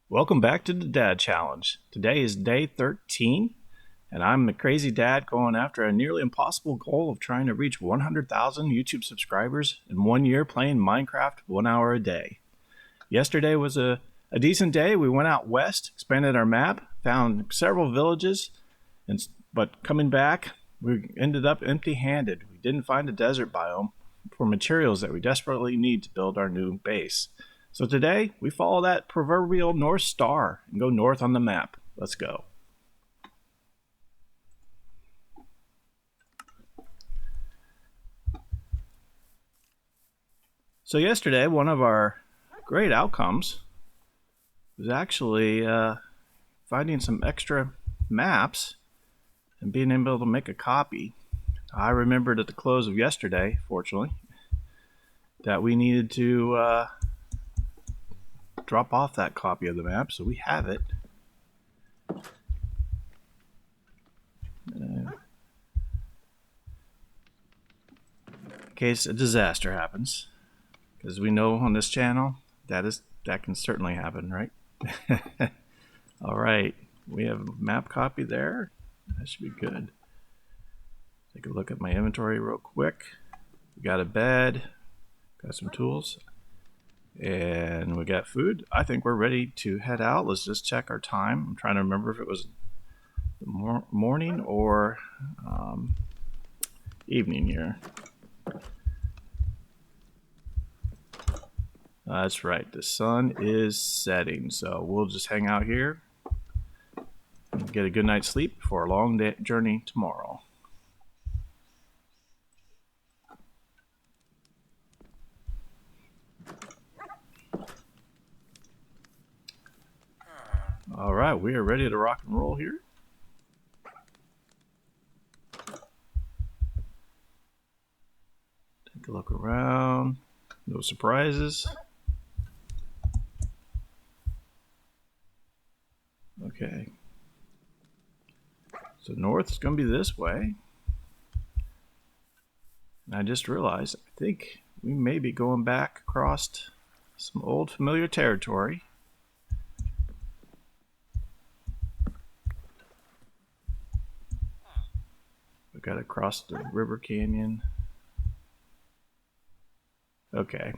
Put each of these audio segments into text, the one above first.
Welcome back to the Dad Challenge. Today is day 13, and I'm the crazy dad going after a nearly impossible goal of trying to reach 100,000 YouTube subscribers in 1 year playing Minecraft 1 hour a day. Yesterday was a decent day. We went out west, expanded our map, found several villages, but coming back, we ended up empty-handed. We didn't find a desert biome for materials that we desperately need to build our new base. So today, we follow that proverbial North Star and go north on the map. Let's go. So yesterday, one of our great outcomes was actually finding some extra maps and being able to make a copy. I remembered at the close of yesterday, fortunately, that we needed to drop off that copy of the map, so we have it. In case a disaster happens, because we know on this channel that can certainly happen, right? All right, we have a map copy there. That should be good. Take a look at my inventory real quick. We got a bed, got some tools, and we got food. I think we're ready to head out. Let's just check our time. I'm trying to remember if it was the morning or evening here. That's right, the sun is setting, so we'll just hang out here and get a good night's sleep for a long journey tomorrow. All right, we are ready to rock and roll here. Take a look around. No surprises. Okay. So north is going to be this way. And I just realized, I think we may be going back across some old familiar territory. We got to cross the river canyon. Okay.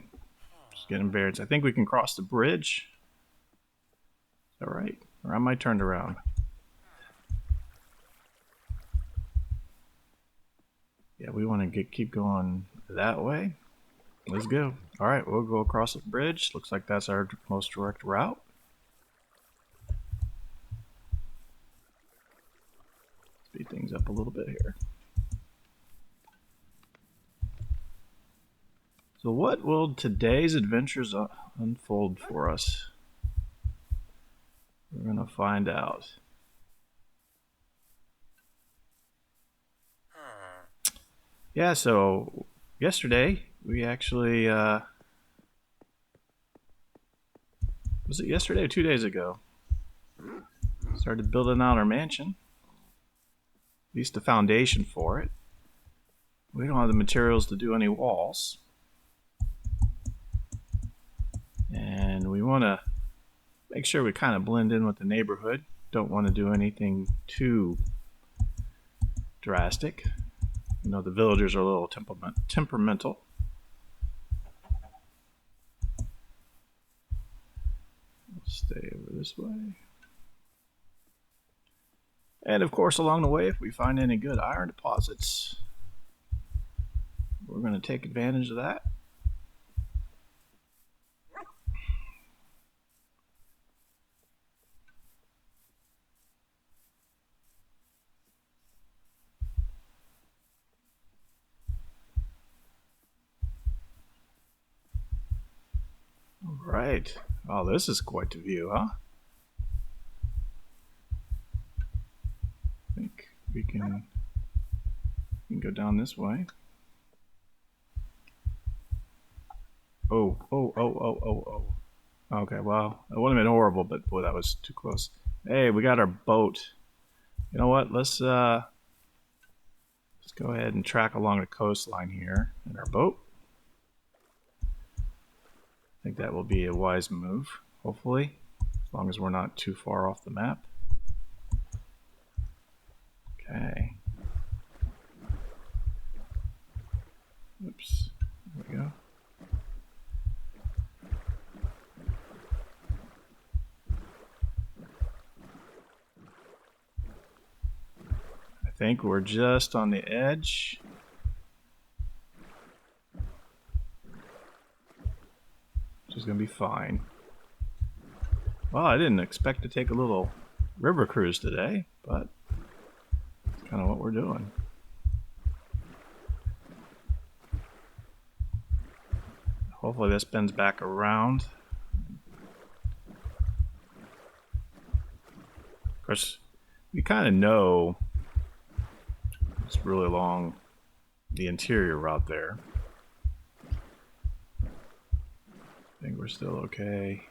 Just getting bearings. I think we can cross the bridge. Is that right? Or am I turned around? Yeah, we want to keep going that way. Let's go. All right, we'll go across the bridge. Looks like that's our most direct route. Speed things up a little bit here. So what will today's adventures unfold for us? We're going to find out. Yeah, so yesterday we actually, was it yesterday or 2 days ago? Started building out our mansion. At least the foundation for it. We don't have the materials to do any walls. And we want to make sure we kind of blend in with the neighborhood. Don't want to do anything too drastic. You know, the villagers are a little temperamental. We'll stay over this way. And of course, along the way, if we find any good iron deposits, we're going to take advantage of that. Right. Oh, this is quite the view, huh? I think we can go down this way. Oh. Okay, well, it wouldn't have been horrible, but boy, that was too close. Hey, we got our boat. You know what? Let's go ahead and track along the coastline here in our boat. I think that will be a wise move, hopefully. As long as we're not too far off the map. Okay. Oops. There we go. I think we're just on the edge. Which is going to be fine. Well, I didn't expect to take a little river cruise today, but that's kind of what we're doing. Hopefully this bends back around. Of course, we kind of know it's really along the interior route there. I think we're still okay.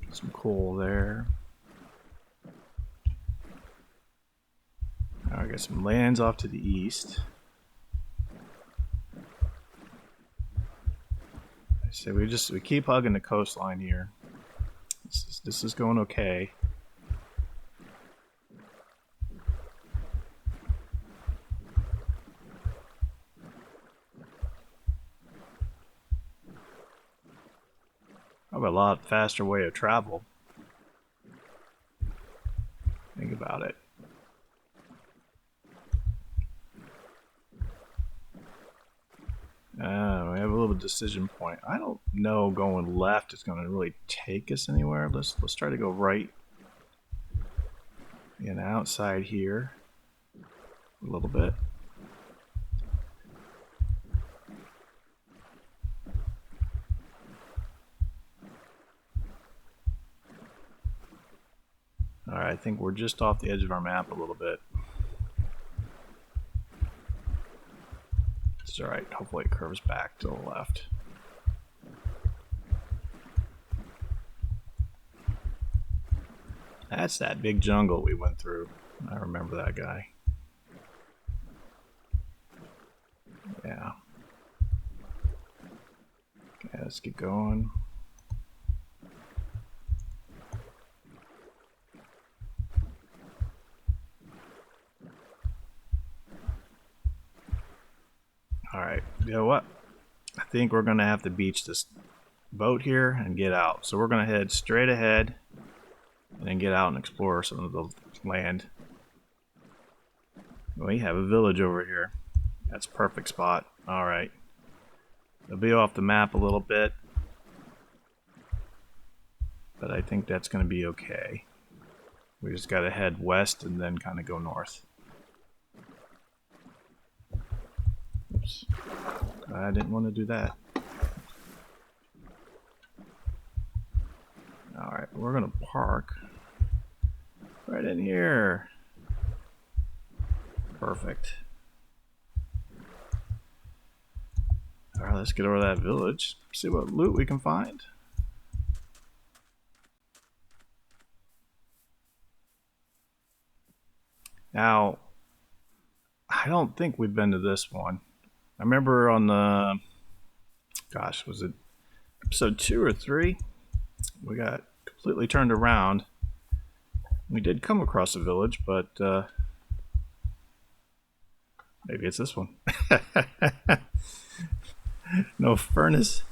Get some coal there. Now I got some lands off to the east. I say we keep hugging the coastline here. This is going okay. I have a lot faster way of travel. Think about it. We have a little decision point. I don't know going left is going to really take us anywhere. Let's try to go right and outside here a little bit. Alright, I think we're just off the edge of our map a little bit. It's alright, hopefully it curves back to the left. That's that big jungle we went through. I remember that guy. Yeah. Okay, let's get going. Alright, you know what? I think we're going to have to beach this boat here and get out. So we're going to head straight ahead and then get out and explore some of the land. We have a village over here. That's a perfect spot. Alright. It'll be off the map a little bit, but I think that's going to be okay. We just got to head west and then kind of go north. Oops. I didn't want to do that. Alright, we're going to park right in here. Perfect. Alright, let's get over to that village. See what loot we can find. Now, I don't think we've been to this one. I remember on the, gosh, was it episode 2 or 3? We got completely turned around. We did come across a village, but maybe it's this one. No furnace.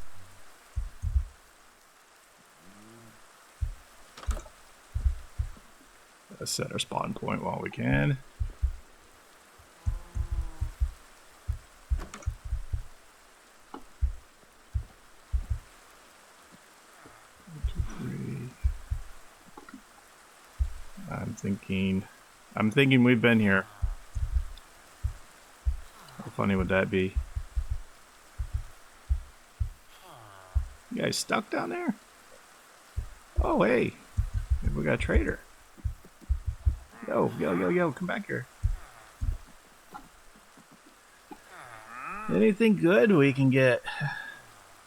Let's set our spawn point while we can. I'm thinking we've been here. How funny would that be? You guys stuck down there? Oh, hey. Maybe we got a trader. Yo, come back here. Anything good we can get?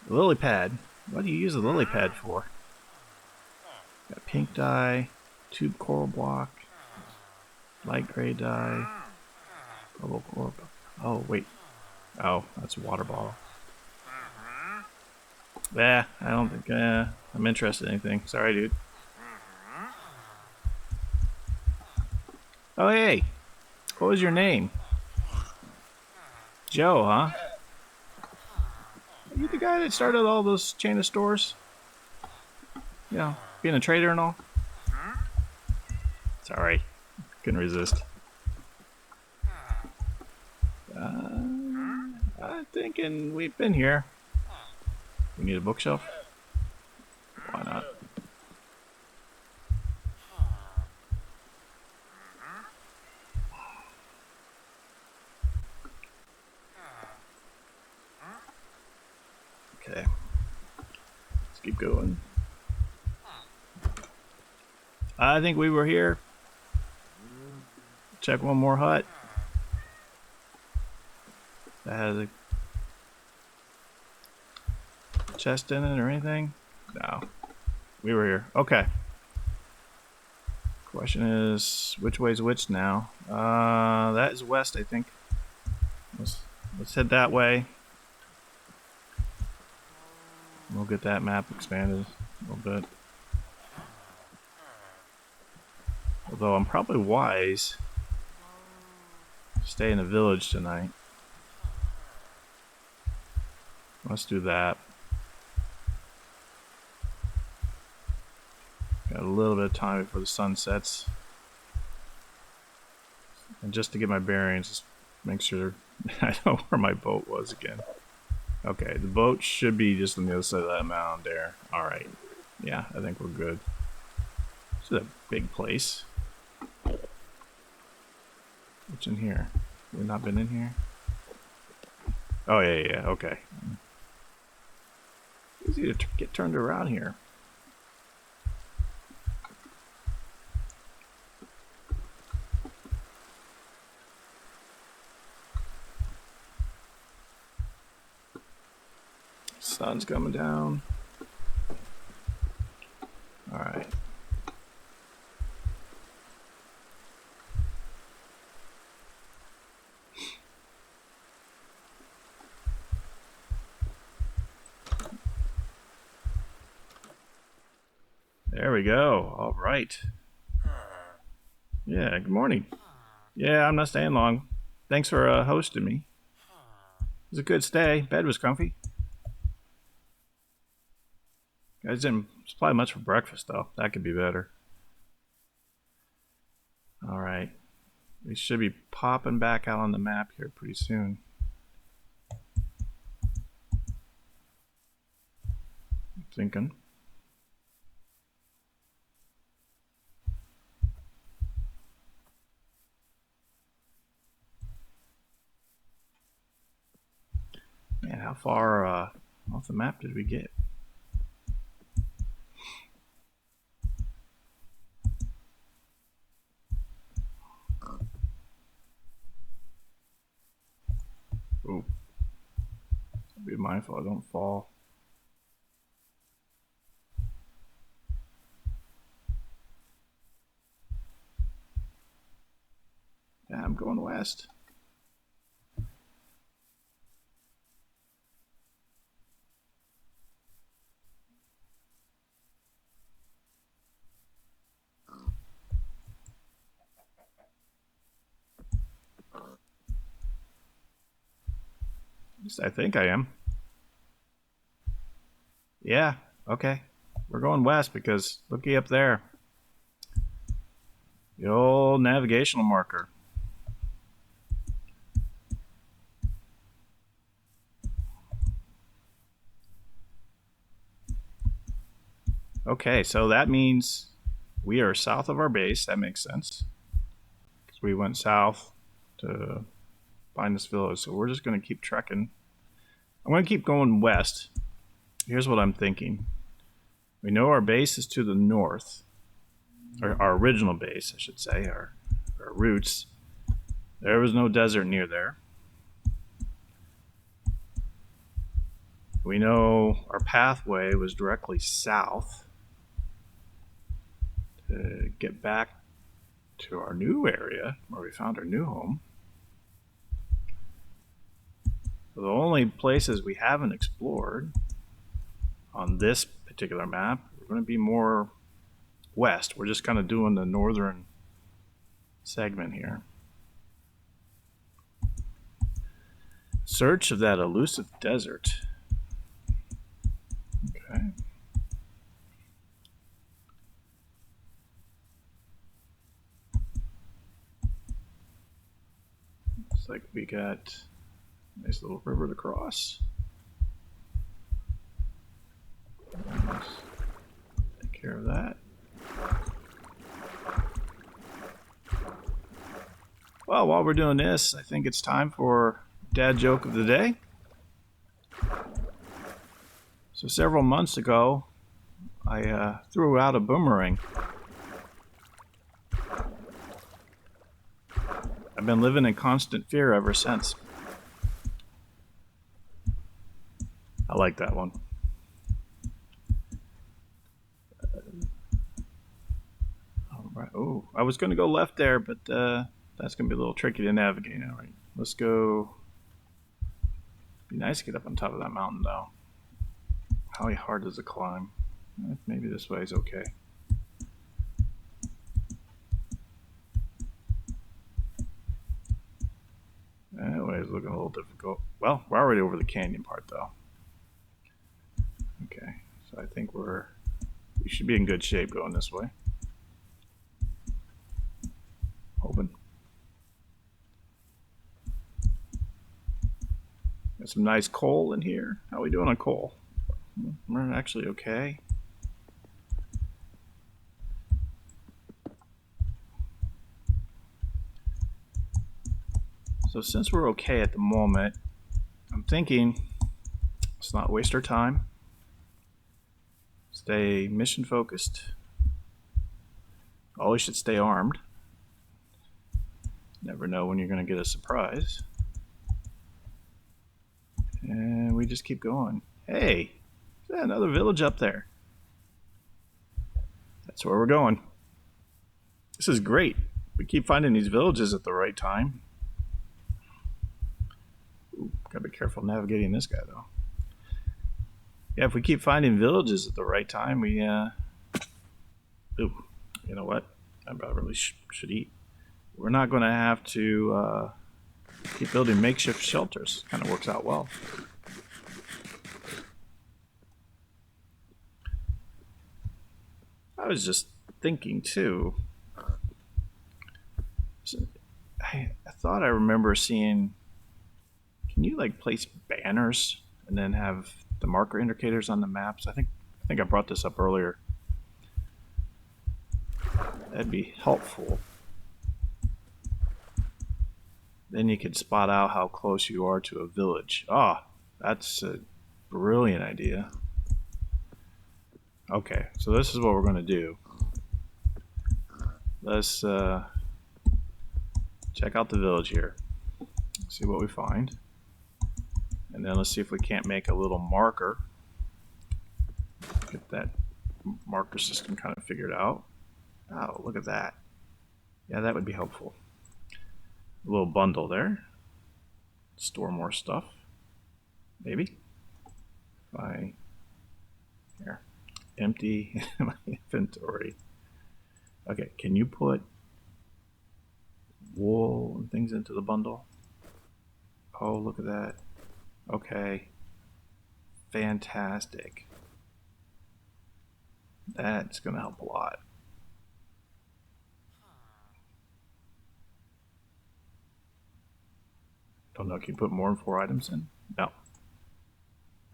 Lily pad. What do you use a lily pad for? Got pink dye, tube coral block, light gray dye, purple coral. Oh, wait. Oh, that's a water bottle. Yeah, I don't think I'm interested in anything. Sorry, dude. Oh, hey. What was your name? Joe, huh? Are you the guy that started all those chain of stores? You know, being a trader and all? Sorry. Couldn't resist. I'm thinking we've been here. We need a bookshelf? Why not? Okay. Let's keep going. I think we were here. Check one more hut. That has a chest in it or anything? No. We were here. Okay. Question is, which way's which now? That is west, I think. Let's head that way. We'll get that map expanded a little bit. Although I'm probably wise to stay in the village tonight. Let's do that. Got a little bit of time before the sun sets. And just to get my bearings, just make sure I know where my boat was again. Okay, the boat should be just on the other side of that mound there. Alright. Yeah, I think we're good. This is a big place. What's in here? We've not been in here? Oh, yeah, okay. Easy to get turned around here. Sun's coming down. Alright. There we go. Alright. Yeah, good morning. Yeah, I'm not staying long. Thanks for hosting me. It was a good stay. Bed was comfy. Guys didn't supply much for breakfast, though. That could be better. Alright. We should be popping back out on the map here pretty soon. I'm thinking. Man, how far off the map did we get? Ooh. Be mindful I don't fall. Yeah, I'm going west. At least I think I am. Yeah, okay. We're going west because looky up there. The old navigational marker. Okay, so that means we are south of our base. That makes sense. Because we went south to find this village. So we're just going to keep trekking. I'm going to keep going west. Here's what I'm thinking. We know our base is to the north. Or our original base, I should say. Our roots. There was no desert near there. We know our pathway was directly south to get back to our new area where we found our new home. The only places we haven't explored on this particular map, we're going to be more west. We're just kind of doing the northern segment here. Search of that elusive desert. Okay. Looks like we got a nice little river to cross. Let's take care of that. Well, while we're doing this, I think it's time for dad joke of the day. So several months ago, I threw out a boomerang. I've been living in constant fear ever since. I like that one. All right. Oh, I was going to go left there, but that's going to be a little tricky to navigate. All right, let's go. Be nice to get up on top of that mountain, though. How hard is the climb? Maybe this way is okay. Anyway, it's looking a little difficult. Well, we're already over the canyon part, though. Okay, so I think we should be in good shape going this way. Hoping. Got some nice coal in here. How are we doing on coal? We're actually okay. So since we're okay at the moment, I'm thinking let's not waste our time. Stay mission focused. Always should stay armed. Never know when you're going to get a surprise. And we just keep going. Hey, is that another village up there? That's where we're going. This is great. We keep finding these villages at the right time. Ooh, gotta be careful navigating this guy, though. Yeah, if we keep finding villages at the right time, we, Ooh, you know what? I really should eat. We're not going to have to keep building makeshift shelters. Kind of works out well. I was just thinking, too. I thought I remember seeing... Can you, like, place banners and then have the marker indicators on the maps? I think I brought this up earlier. That'd be helpful. Then you could spot out how close you are to a village. Ah, that's a brilliant idea. Okay, so this is what we're going to do. Let's check out the village here. See what we find. And then let's see if we can't make a little marker. Get that marker system kind of figured out. Oh, look at that. Yeah, that would be helpful. A little bundle there. Store more stuff. Maybe. If I... Here. Empty my inventory. Okay, can you put wool and things into the bundle? Oh, look at that. Okay. Fantastic. That's going to help a lot. Don't know, can you put more than 4 items in? No.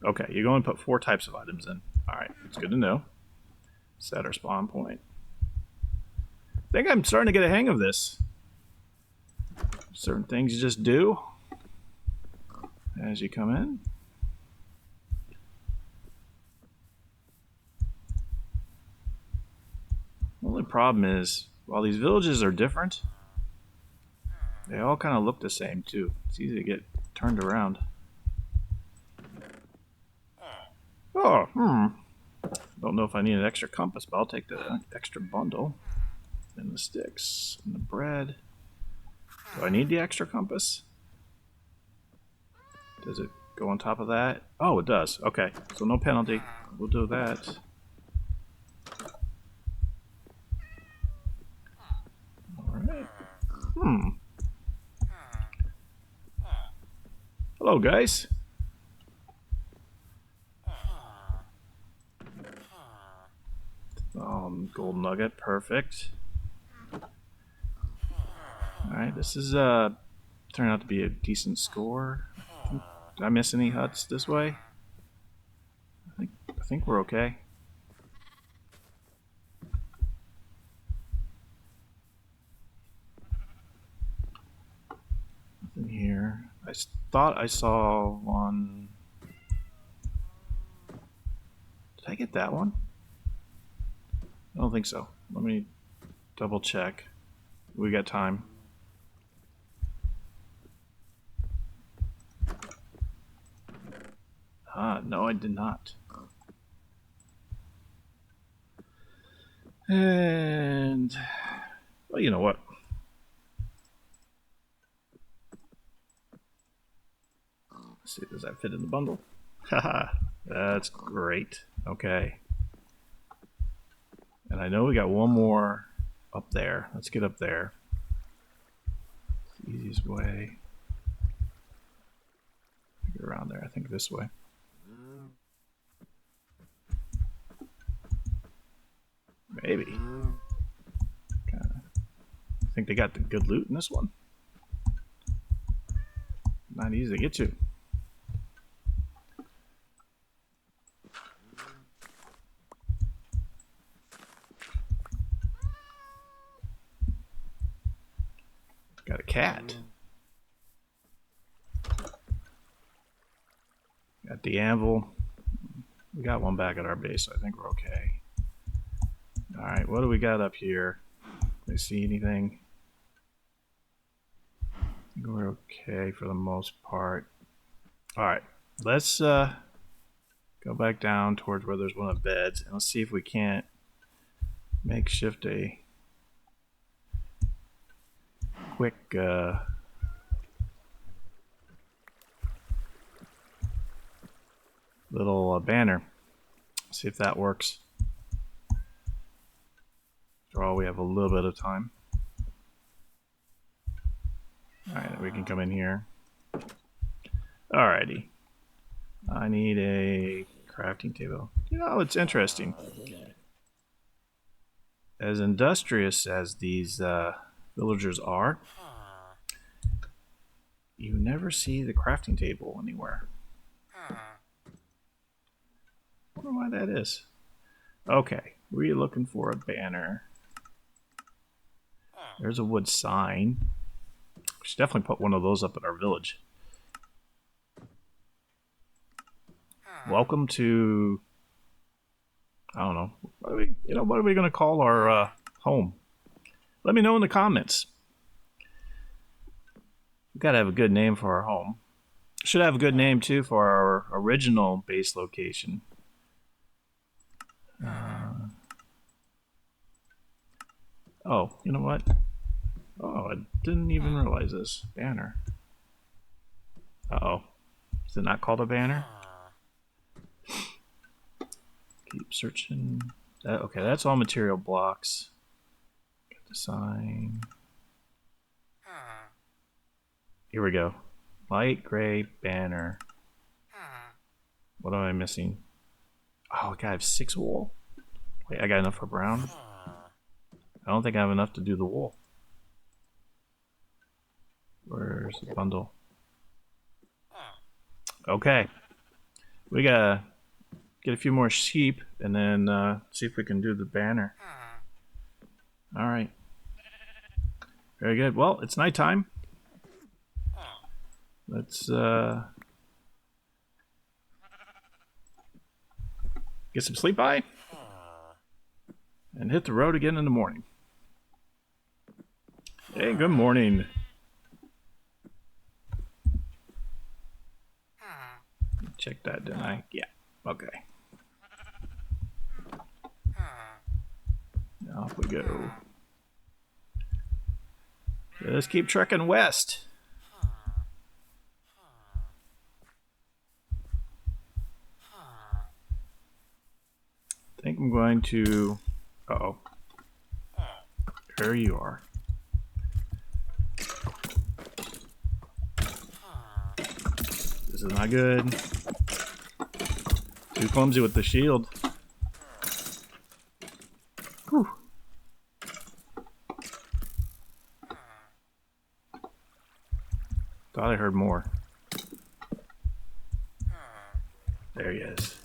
Okay, you're going to put 4 types of items in. Alright, it's good to know. Set our spawn point. I think I'm starting to get a hang of this. Certain things you just do as you come in. The only problem is, while these villages are different, they all kind of look the same too. It's easy to get turned around. Oh, Don't know if I need an extra compass, but I'll take the extra bundle. And the sticks and the bread. Do I need the extra compass? Does it go on top of that? Oh, it does. Okay, so no penalty. We'll do that. Alright. Hello, guys. Gold nugget, perfect. Alright, this is turned out to be a decent score. Did I miss any huts this way? I think we're okay. Nothing here. I thought I saw one. Did I get that one? I don't think so. Let me double check. We got time. No, I did not. And, well, you know what? Let's see, does that fit in the bundle? Haha, that's great. Okay. And I know we got one more up there. Let's get up there. It's the easiest way. Get around there, I think this way. Maybe. Kinda. I think they got the good loot in this one. Not easy to get to. Got a cat. Got the anvil. We got one back at our base, so I think we're okay. Alright, what do we got up here? Do I see anything? I think we're okay for the most part. Alright, let's go back down towards where there's one of the beds, and let's see if we can't makeshift a quick little banner. See if that works. After all, we have a little bit of time. Alright, we can come in here. Alrighty. I need a crafting table. You know, it's interesting. As industrious as these villagers are, you never see the crafting table anywhere. I wonder why that is. Okay, we're looking for a banner. There's a wood sign. We should definitely put one of those up at our village. Welcome to, I don't know. What are we going to call our home? Let me know in the comments. We've got to have a good name for our home. Should have a good name too for our original base location. Oh, you know what? Oh, I didn't even realize this. Banner. Uh-oh. Is it not called a banner? Keep searching. Okay, that's all material blocks. Got the sign. Here we go. Light gray banner. What am I missing? Oh, God, I have 6 wool. Wait, I got enough for brown? I don't think I have enough to do the wool. Where's the bundle? Okay. We gotta get a few more sheep and then see if we can do the banner. Alright. Very good. Well, it's nighttime. Let's get some sleep by and hit the road again in the morning. Hey, good morning. Check that, didn't I? Yeah. Okay. Now off we go. Let's keep trekking west. I'm going to... Uh-oh. There you are. This is not good. Too clumsy with the shield. Whew. Thought I heard more. There he is.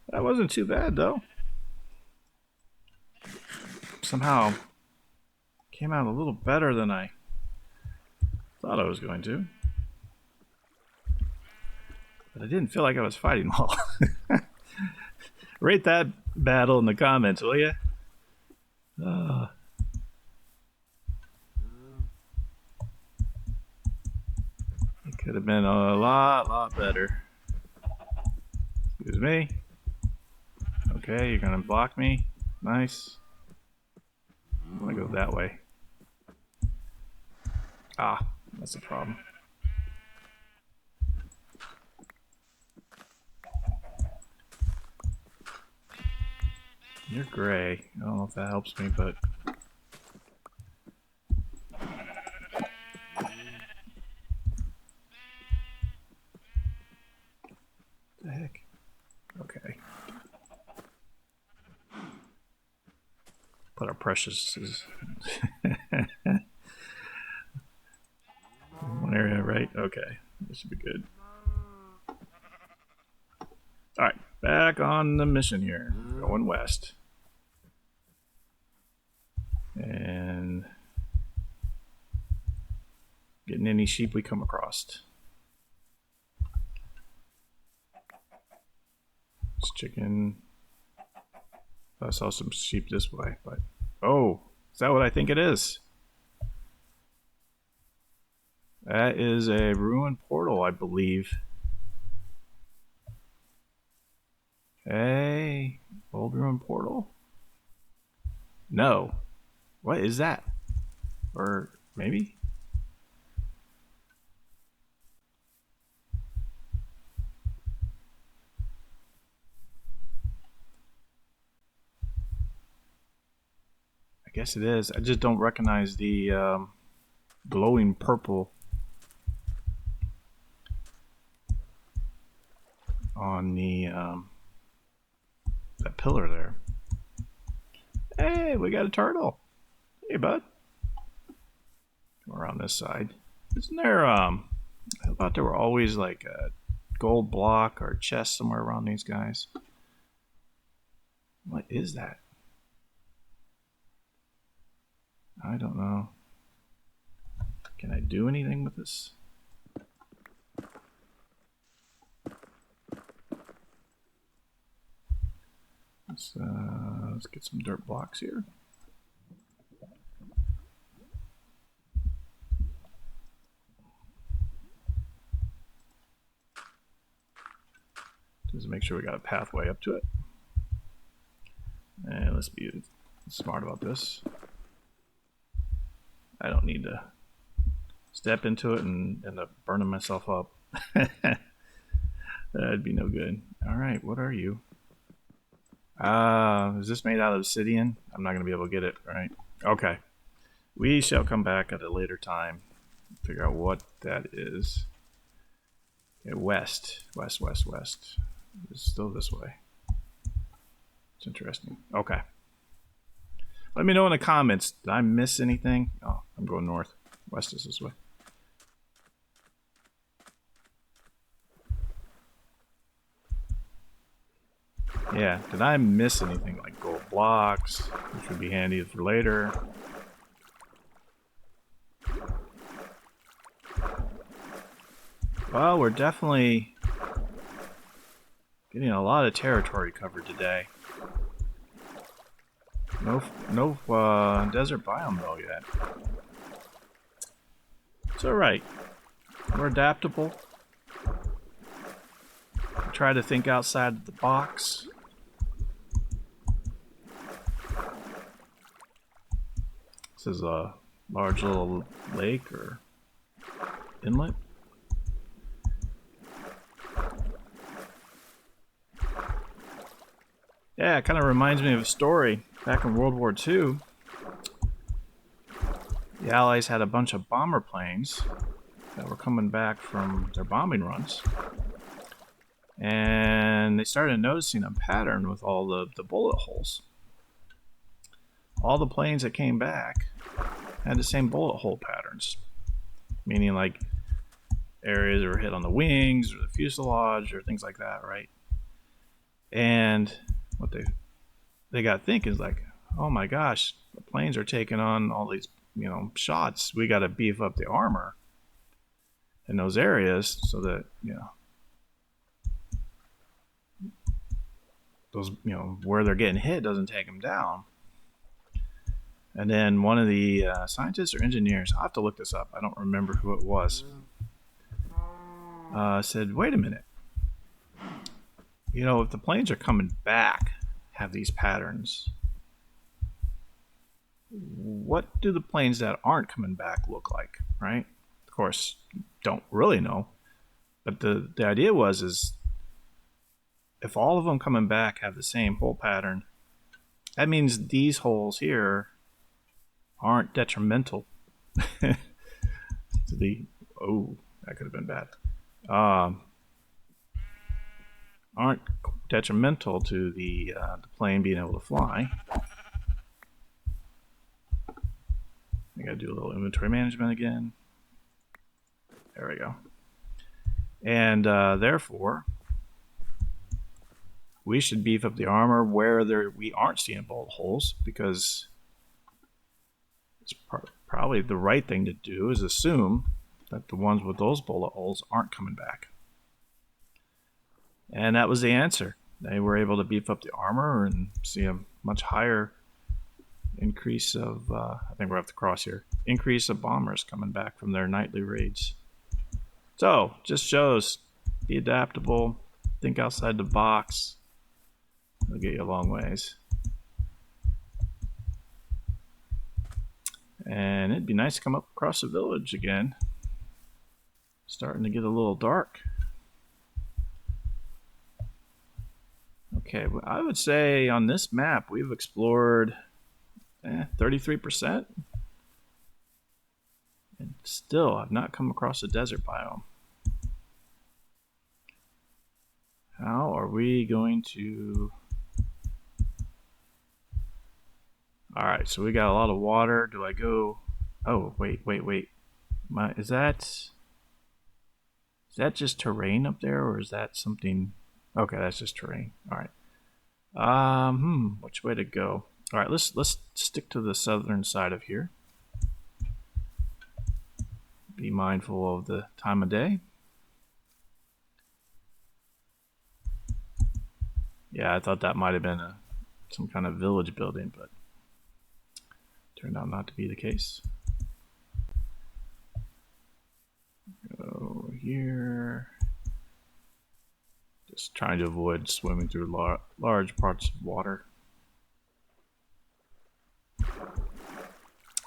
That wasn't too bad though. Somehow came out a little better than I thought I was going to. But I didn't feel like I was fighting well. Rate that battle in the comments, will you? It could have been a lot better. Excuse me. Okay, you're gonna block me. Nice. I'm gonna go that way. Ah, that's a problem. You're gray. I don't know if that helps me, but... What the heck? Okay. Put our preciouses in one area, right? Okay. This should be good. Alright, back on the mission here. Going west. And getting any sheep we come across. This chicken. I saw some sheep this way, but... Oh! Is that what I think it is? That is a ruined portal, I believe. Hey, old ruined portal? No. What is that? Or maybe? I guess it is. I just don't recognize the glowing purple on the that pillar there. Hey, we got a turtle. Hey, bud. Come around this side. Isn't there I thought there were always like a gold block or chest somewhere around these guys. What is that? I don't know. Can I do anything with this? Let's get some dirt blocks here. Just make sure we got a pathway up to it. And let's be smart about this. I don't need to step into it and end up burning myself up. That'd be no good. Alright, what are you? Is this made out of obsidian? I'm not going to be able to get it, right? Okay. We shall come back at a later time. Figure out what that is. Okay, west. West. It's still this way. It's interesting. Okay. Let me know in the comments. Did I miss anything? Oh, I'm going north. West is this way. Yeah, did I miss anything like gold blocks, which would be handy for later? Well, we're definitely getting a lot of territory covered today. No desert biome though yet. It's alright. We're adaptable. We try to think outside the box. This is a large little lake or inlet. Yeah, it kind of reminds me of a story back in World War II. The Allies had a bunch of bomber planes that were coming back from their bombing runs. And they started noticing a pattern with all the bullet holes. All the planes that came back had the same bullet hole patterns, meaning like areas that were hit on the wings or the fuselage or things like that, right? And what they got thinking is like, oh my gosh, the planes are taking on all these, shots. We got to beef up the armor in those areas so that, those, where they're getting hit doesn't take them down. And then one of the scientists or engineers, I'll have to look this up, I don't remember who it was, said, wait a minute. If the planes are coming back, have these patterns, what do the planes that aren't coming back look like, right? Of course, don't really know. But the idea is if all of them coming back have the same hole pattern, that means these holes here aren't detrimental to the, that could have been bad. Aren't detrimental to the plane being able to fly. I gotta do a little inventory management again. There we go. And therefore, we should beef up the armor where we aren't seeing bullet holes, because it's probably the right thing to do is assume that the ones with those bullet holes aren't coming back. And that was the answer. They were able to beef up the armor and see a much higher increase of, I think we're off the cross here, increase of bombers coming back from their nightly raids. So, just shows, be adaptable, think outside the box. It'll get you a long ways. And it'd be nice to come up across the village again. Starting to get a little dark. Okay, I would say on this map we've explored 33%. And still, I've not come across a desert biome. How are we going to... Alright, so we got a lot of water. Do I go... Oh, wait. Is that just terrain up there, or is that something... Okay, that's just terrain. Alright. Which way to go? Alright, let's stick to the southern side of here. Be mindful of the time of day. Yeah, I thought that might have been some kind of village building, but turned out not to be the case. Go here. Just trying to avoid swimming through large parts of water.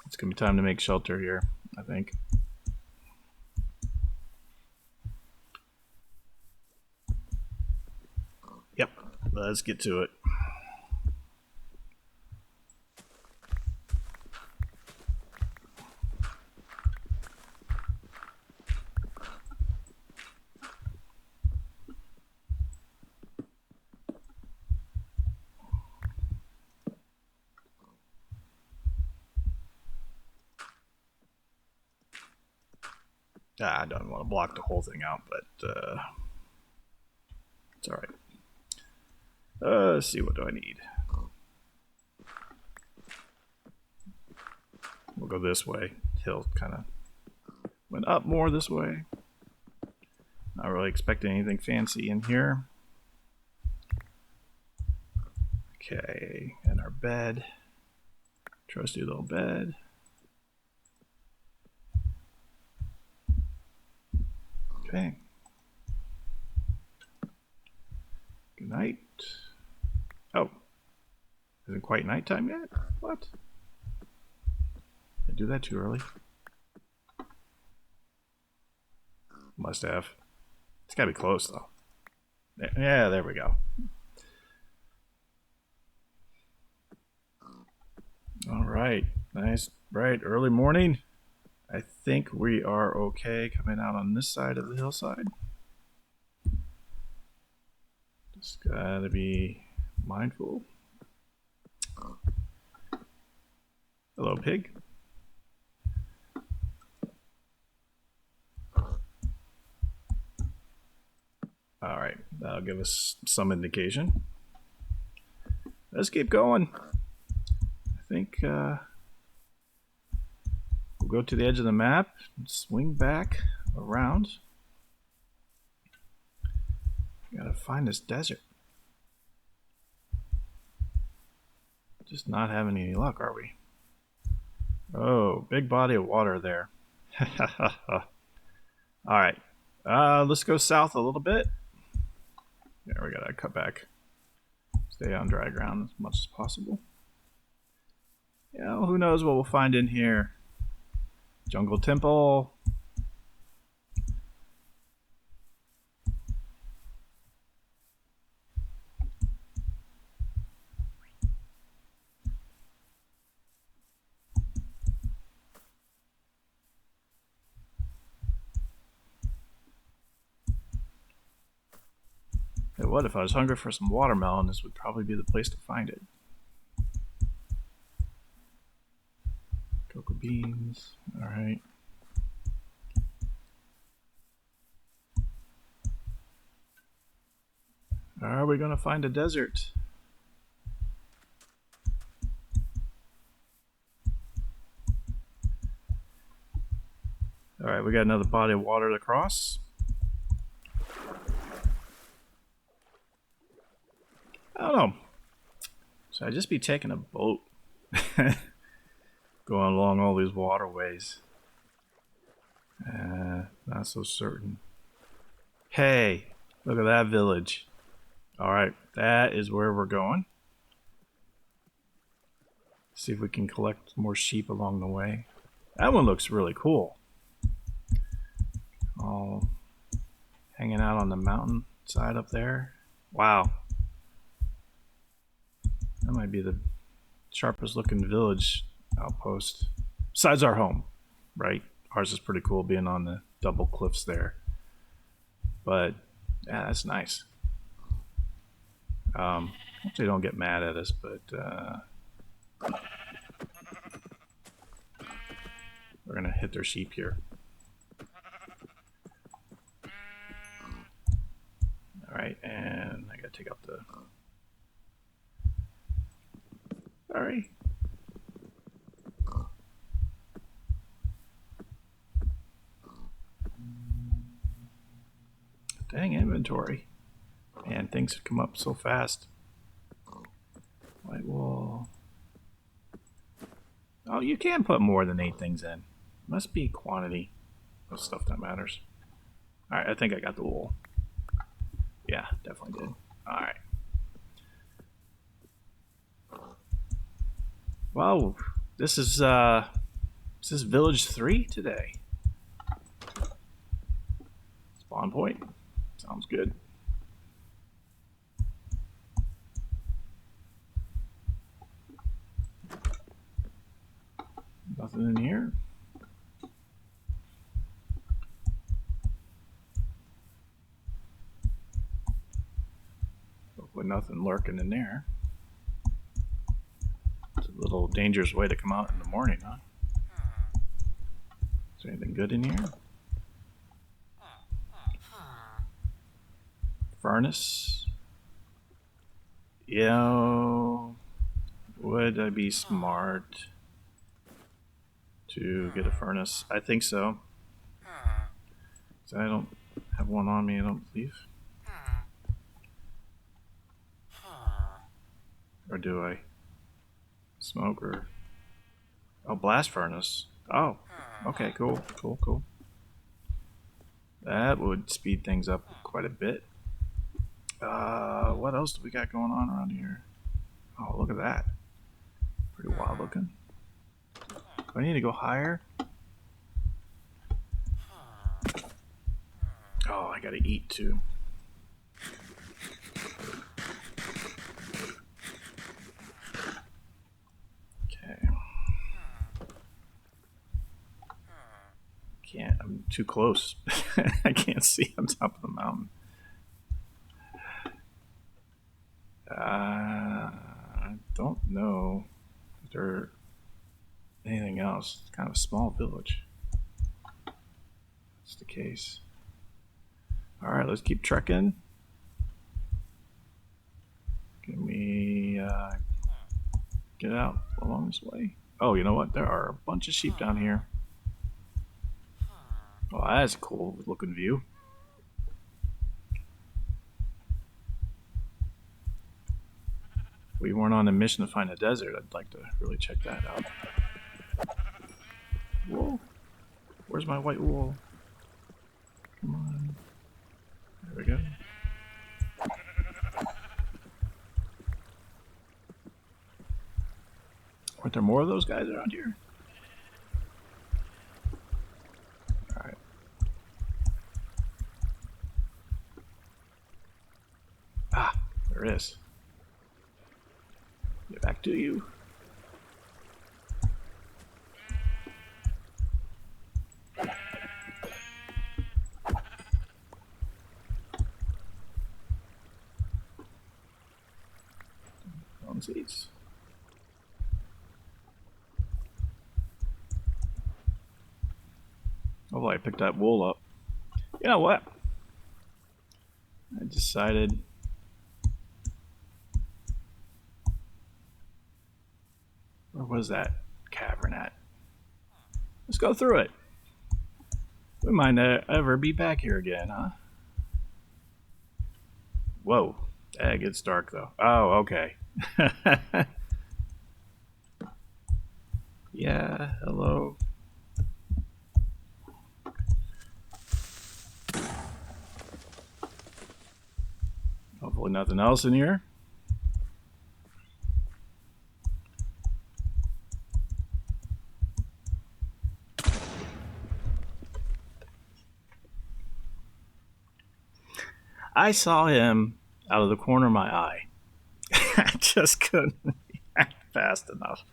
It's gonna be time to make shelter here, I think. Yep, let's get to it. I don't want to block the whole thing out, but it's alright. Let's see, what do I need? We'll go this way. Hill kind of went up more this way. Not really expecting anything fancy in here. Okay, and our bed. Trusty little bed. Okay. Good night. Oh. Isn't quite nighttime yet? What? do that too early? Must have. It's gotta be close though. Yeah, there we go. All right, nice, bright, early morning. I think we are okay coming out on this side of the hillside. Just gotta be mindful. Hello, pig. All right, that'll give us some indication. Let's keep going. I think we'll go to the edge of the map and swing back around. Gotta find this desert. Just not having any luck, are we? Oh, big body of water there. Alright. Let's go south a little bit. Yeah, we gotta cut back. Stay on dry ground as much as possible. Yeah, well, who knows what we'll find in here. Jungle temple. Hey, what if I was hungry for some watermelon? This would probably be the place to find it. Cocoa beans. Alright. Are we gonna find a desert? Alright, we got another body of water to cross. I don't know. Should I just be taking a boat? Going along all these waterways. Not so certain. Hey, look at that village. Alright, that is where we're going. See if we can collect more sheep along the way. That one looks really cool. All hanging out on the mountain side up there. Wow. That might be the sharpest looking village outpost. Besides our home, right? Ours is pretty cool being on the double cliffs there. But yeah, that's nice. Hope they don't get mad at us, but we're gonna hit their sheep here. Alright, and I gotta take out the... Sorry. Dang inventory. Man, things have come up so fast. White wall. Oh, you can put more than 8 things in. Must be quantity of stuff that matters. Alright, I think I got the wool. Yeah, definitely did. Alright. Wow, this is village 3 today. Spawn point. Sounds good. Nothing in here. Hopefully nothing lurking in there. It's a little dangerous way to come out in the morning, huh? Is there anything good in here? Furnace. Yo, would I be smart to get a furnace? I think so. So I don't have one on me, I don't believe. Or do I? Smoke or... Oh, blast furnace. Oh, okay, cool, cool, cool. That would speed things up quite a bit. What else do we got going on around here? Oh, look at that. Pretty wild looking. Do I need to go higher? Oh, I gotta eat too. Okay. Can't, I'm too close. I can't see on top of the mountain. I don't know if there's anything else. It's kind of a small village. That's the case. All right, let's keep trekking. Can we get out along this way? Oh, you know what? There are a bunch of sheep down here. Oh, that's a cool looking view. If we weren't on a mission to find a desert, I'd like to really check that out. Whoa. Where's my white wool? Come on. There we go. Aren't there more of those guys around here? Alright. Ah, there it is. Get back to you. On seats. Oh, I picked that wool up. You know what? I decided where was that cavern at? Let's go through it. We might not ever be back here again, huh? Whoa. It gets dark though. Oh, okay. Yeah, hello. Hopefully nothing else in here. I saw him out of the corner of my eye. I just couldn't react fast enough.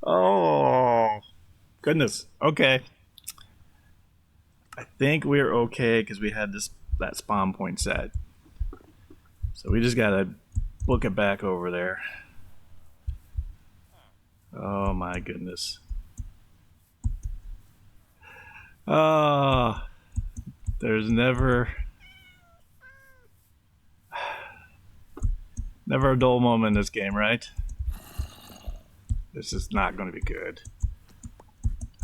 Oh, goodness. Okay. I think we're okay because we had that spawn point set. So we just gotta book it back over there. Oh my goodness. Oh, there's never a dull moment in this game, right? This is not going to be good.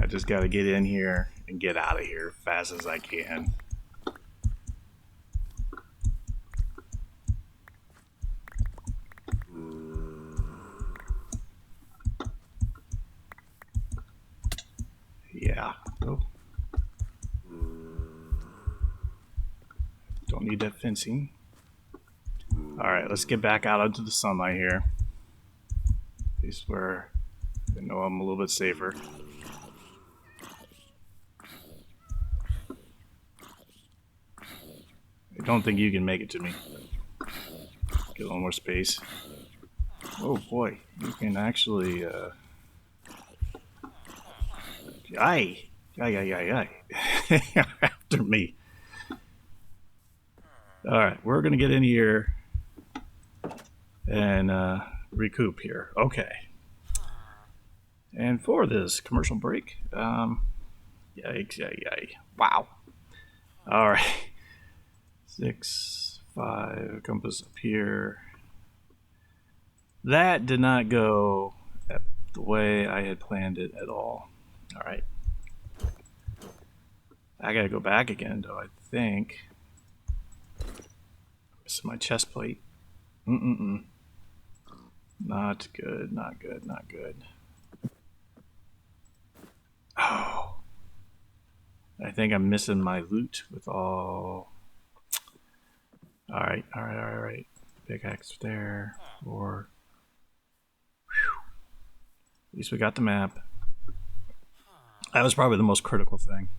I just got to get in here and get out of here as fast as I can. Yeah. Oh. Don't need that fencing. Alright, let's get back out into the sunlight here. At least where I know I'm a little bit safer. I don't think you can make it to me. Get a little more space. Oh boy, you can actually Aye! After me. Alright, we're gonna get in here and recoup here. Okay. And for this commercial break, yikes. Wow. Alright. 6, 5, compass up here. That did not go the way I had planned it at all. Alright. I gotta go back again, though, I think. This is my chest plate. Not good. Oh. I think I'm missing my loot with all... Alright. Pickaxe there. Or... Whew. At least we got the map. That was probably the most critical thing.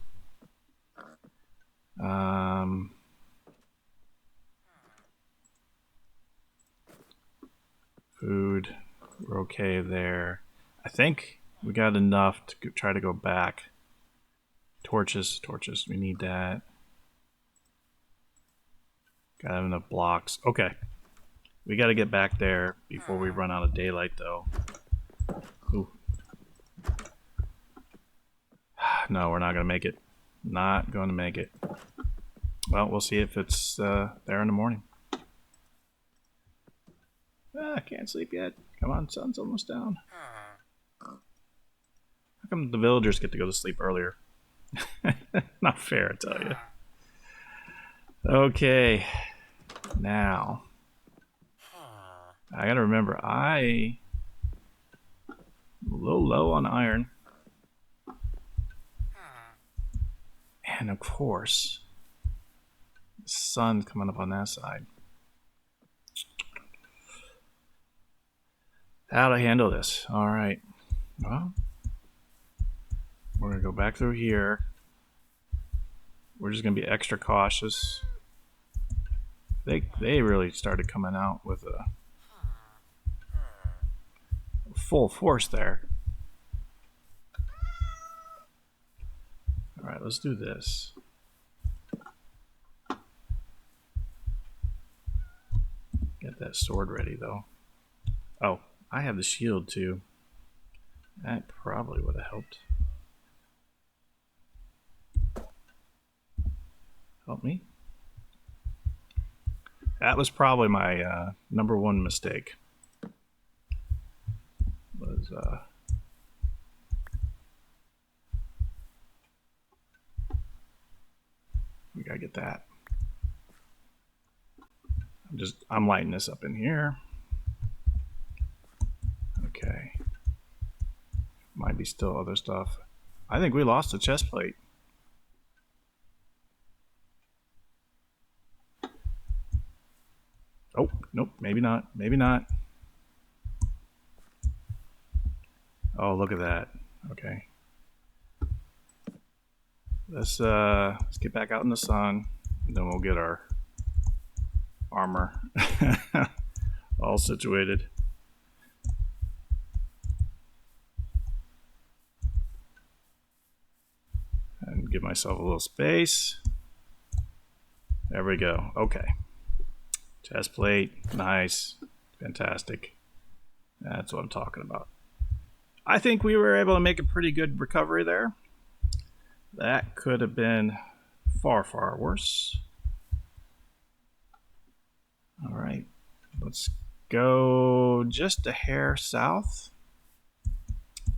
Food, we're okay there. I think we got enough to try to go back. Torches, we need that. Gotta have enough blocks. Okay. We gotta get back there before we run out of daylight, though. Ooh. No, we're not gonna make it. Not gonna make it. Well, we'll see if it's there in the morning. I can't sleep yet. Come on, sun's almost down. How come the villagers get to go to sleep earlier? Not fair, I tell you. Okay. Now, I gotta remember, I'm a little low on iron. And of course, the sun's coming up on that side. How to handle this? All right. Well, we're gonna go back through here. We're just gonna be extra cautious. They really started coming out with a full force there. All right, let's do this. Get that sword ready though. Oh, I have the shield too. That probably would have helped. Help me. That was probably my number one mistake. Was we gotta get that. I'm lighting this up in here. Okay. Might be still other stuff. I think we lost the chest plate. Oh, nope, maybe not. Maybe not. Oh, look at that. Okay. Let's get back out in the sun, and then we'll get our armor all situated. And give myself a little space. There we go. Okay. Chest plate, nice, fantastic. That's what I'm talking about. I think we were able to make a pretty good recovery there. That could have been far, far worse. All right, let's go just a hair south.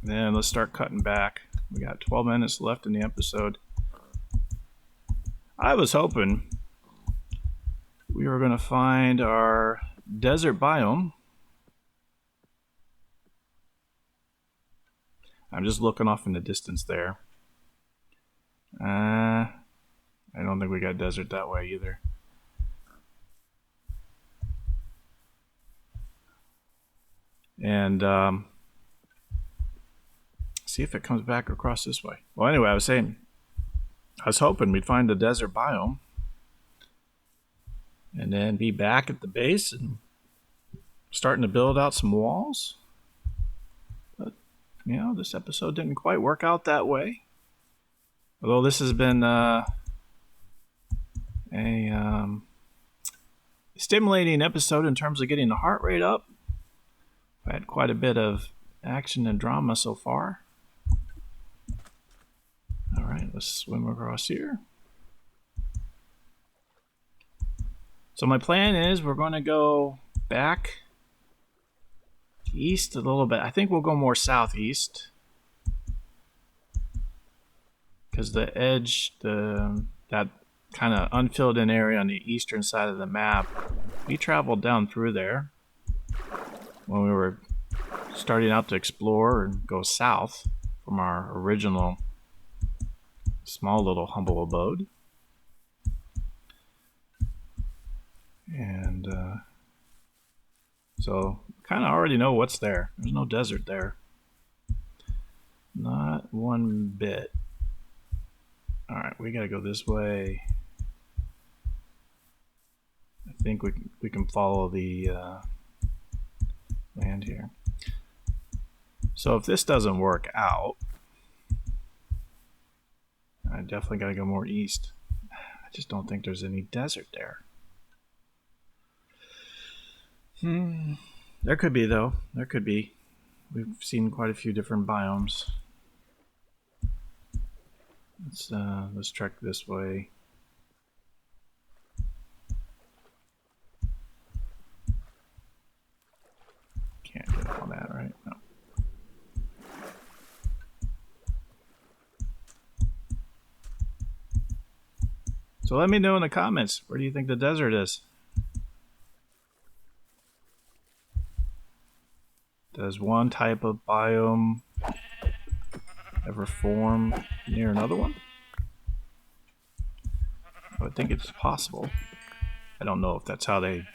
Then let's start cutting back. We got 12 minutes left in the episode. I was hoping we were going to find our desert biome. I'm just looking off in the distance there. I don't think we got desert that way either. And see if it comes back across this way. Well, anyway, I was hoping we'd find the desert biome and then be back at the base and starting to build out some walls. But, you know, this episode didn't quite work out that way. Although this has been a stimulating episode in terms of getting the heart rate up. I had quite a bit of action and drama so far. All right, let's swim across here. So my plan is we're going to go back east a little bit. I think we'll go more southeast because the edge, that kind of unfilled in area on the eastern side of the map, we traveled down through there when we were starting out to explore and go south from our original small little humble abode. And so kind of already know what's there. There's no desert there. Not one bit. Alright, we gotta go this way. I think we can follow the land here. So if this doesn't work out, I definitely gotta go more east. I just don't think there's any desert there. There could be though. There could be. We've seen quite a few different biomes. Let's trek this way. Can't get up on that, right? No. So let me know in the comments, where do you think the desert is? Does one type of biome ever form near another one? I would think it's possible. I don't know if that's how they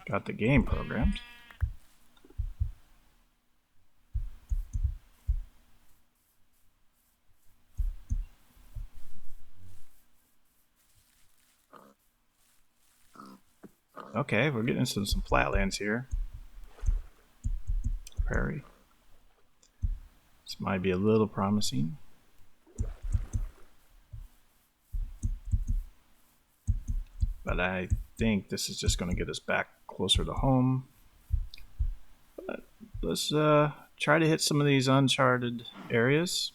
got the game programmed. Okay, we're getting into some flatlands here. Prairie. This might be a little promising. But I think this is just going to get us back closer to home. But let's try to hit some of these uncharted areas.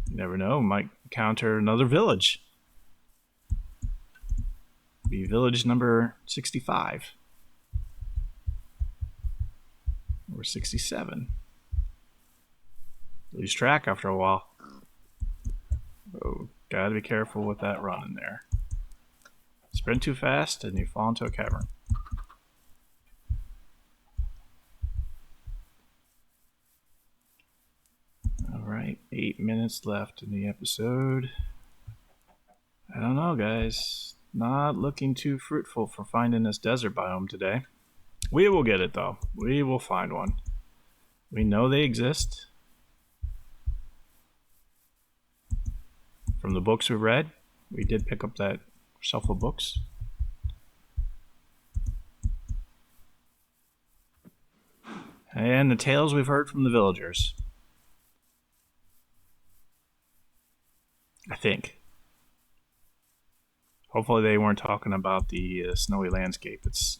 You never know, we might encounter another village. Be village number 65. Or 67. Lose track after a while. Oh, gotta be careful with that running there. Sprint too fast and you fall into a cavern. Alright, 8 minutes left in the episode. I don't know, guys. Not looking too fruitful for finding this desert biome today. We will get it though. We will find one. We know they exist. From the books we read, we did pick up that shelf of books. And the tales we've heard from the villagers. I think. Hopefully they weren't talking about the snowy landscape. It's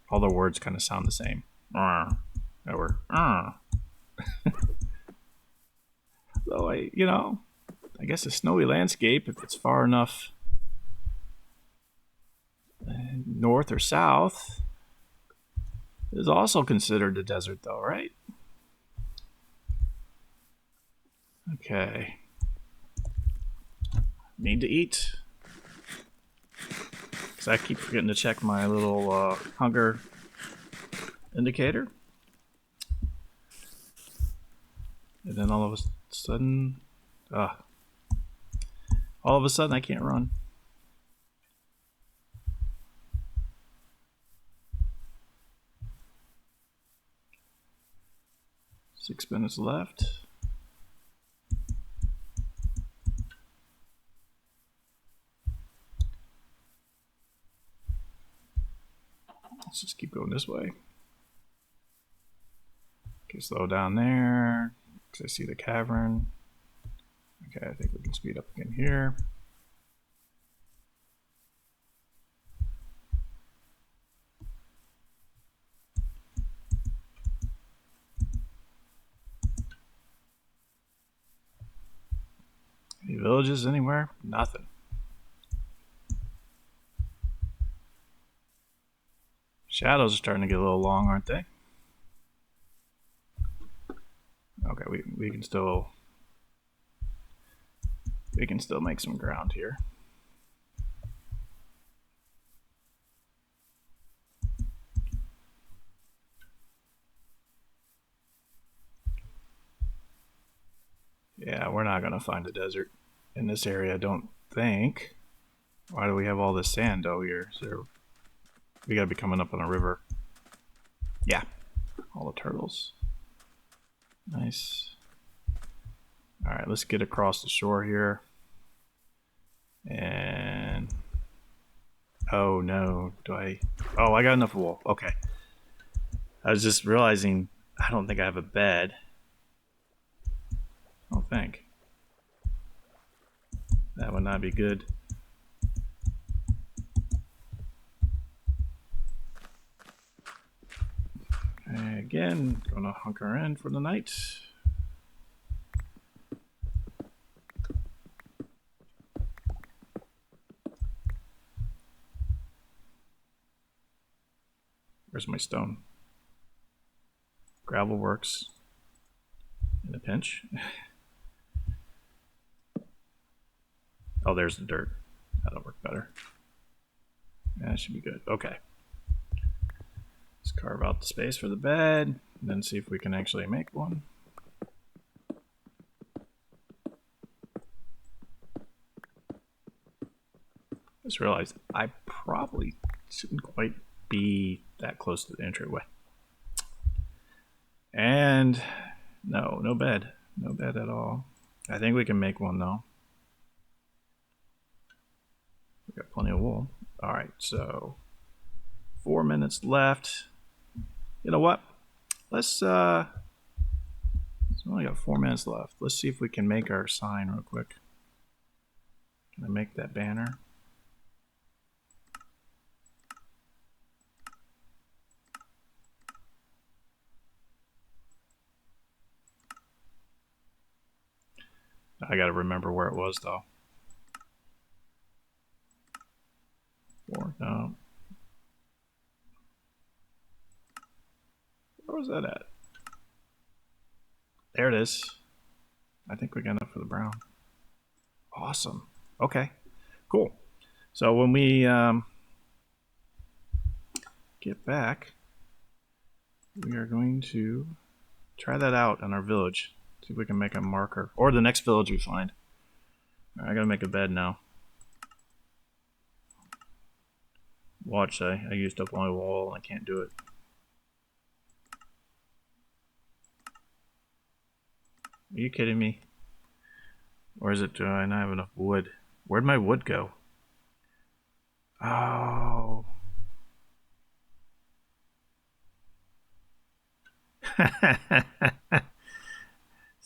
all the words kind of sound the same. Or so I guess a snowy landscape, if it's far enough north or south, is also considered a desert though, right? Okay. Need to eat. Because I keep forgetting to check my little hunger indicator. And then all of a sudden, I can't run. Six minutes left. Let's just keep going this way. Okay, slow down there. Because I see the cavern. Okay, I think we can speed up again here. Any villages anywhere? Nothing. Shadows are starting to get a little long, aren't they? Okay, we can still make some ground here. Yeah, we're not gonna find a desert in this area, I don't think. Why do we have all this sand out here? So we gotta be coming up on a river. Yeah, all the turtles. Nice. All right, let's get across the shore here. And oh no, do I? Oh, I got enough wool. Okay. I was just realizing I don't think I have a bed. I don't think. That would not be good. Okay, again, gonna hunker in for the night. Where's my stone? Gravel works in a pinch. Oh, there's the dirt. That'll work better. That should be good. Okay. Let's carve out the space for the bed, then see if we can actually make one. Just realized I probably shouldn't quite be that close to the entryway. And no bed. No bed at all. I think we can make one though. We got plenty of wool. Alright, so 4 minutes left. You know what? Let's we only got 4 minutes left. Let's see if we can make our sign real quick. Can I make that banner? I gotta remember where it was though. No. Where was that at? There it is. I think we got enough for the brown. Awesome. Okay. Cool. So when we get back, we are going to try that out in our village. See if we can make a marker. Or the next village we find. All right, I gotta make a bed now. Watch, I used up my wall and I can't do it. Are you kidding me? Or is it, do I not have enough wood? Where'd my wood go? Oh.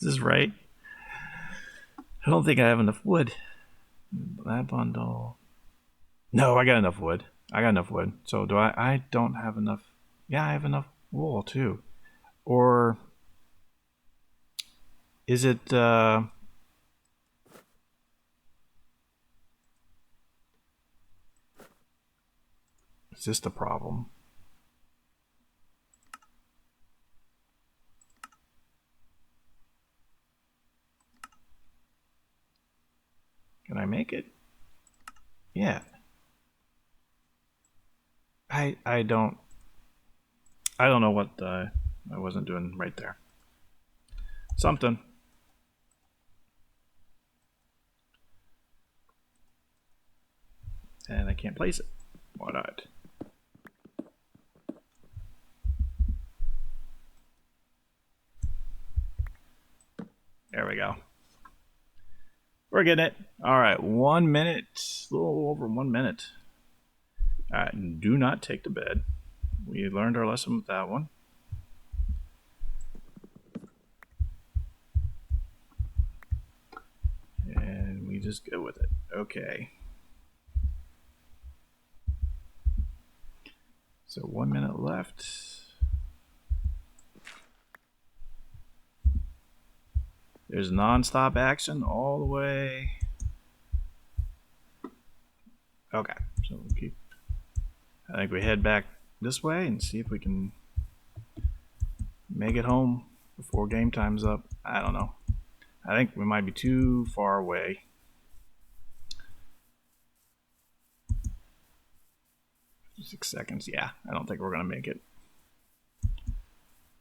Is this right? I don't think I have enough wood. That bundle. No, I got enough wood. I got enough wood. So do I don't have enough. Yeah, I have enough wool too. Or is it is this the problem? Can I make it? Yeah. I don't know what I wasn't doing right there. Something. And I can't place it. Why not? There we go. We're getting it. All right, 1 minute, a little over 1 minute. All right, do not take the bed. We learned our lesson with that one. And we just go with it. Okay. So 1 minute left. There's nonstop action all the way. Okay, so we'll keep. I think we head back this way and see if we can make it home before game time's up. I don't know. I think we might be too far away. Six seconds. Yeah, I don't think we're gonna make it.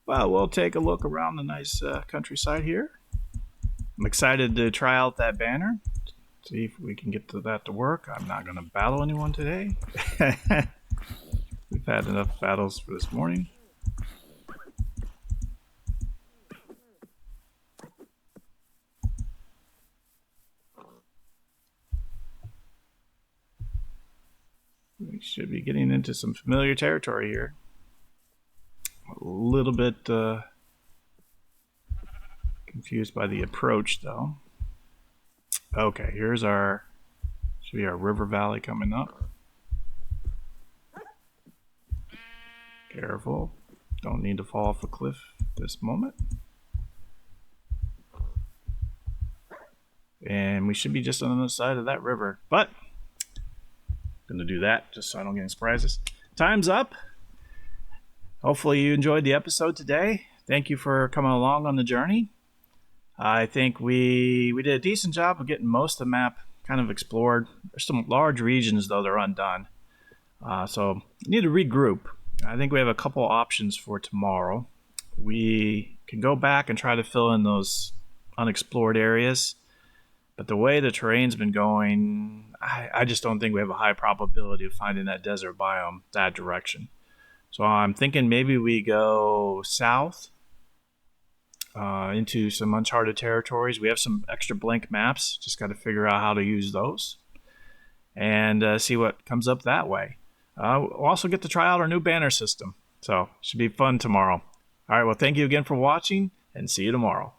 Well, we'll take a look around the nice countryside here. I'm excited to try out that banner. See if we can get that to work. I'm not gonna battle anyone today. We've had enough battles for this morning. Should be getting into some familiar territory here. A little bit confused by the approach, though. Okay, here's our, should be our river valley coming up. Careful, don't need to fall off a cliff this moment. And we should be just on the side of that river, but I'm gonna do that just so I don't get any surprises. Time's up. Hopefully you enjoyed the episode today. Thank you for coming along on the journey. I think we did a decent job of getting most of the map kind of explored. There's some large regions, though, they're undone. So we need to regroup. I think we have a couple options for tomorrow. We can go back and try to fill in those unexplored areas. But the way the terrain's been going, I just don't think we have a high probability of finding that desert biome that direction. So I'm thinking maybe we go south into some uncharted territories. We have some extra blank maps. Just got to figure out how to use those and see what comes up that way. We'll also get to try out our new banner system. So it should be fun tomorrow. All right, well, thank you again for watching, and see you tomorrow.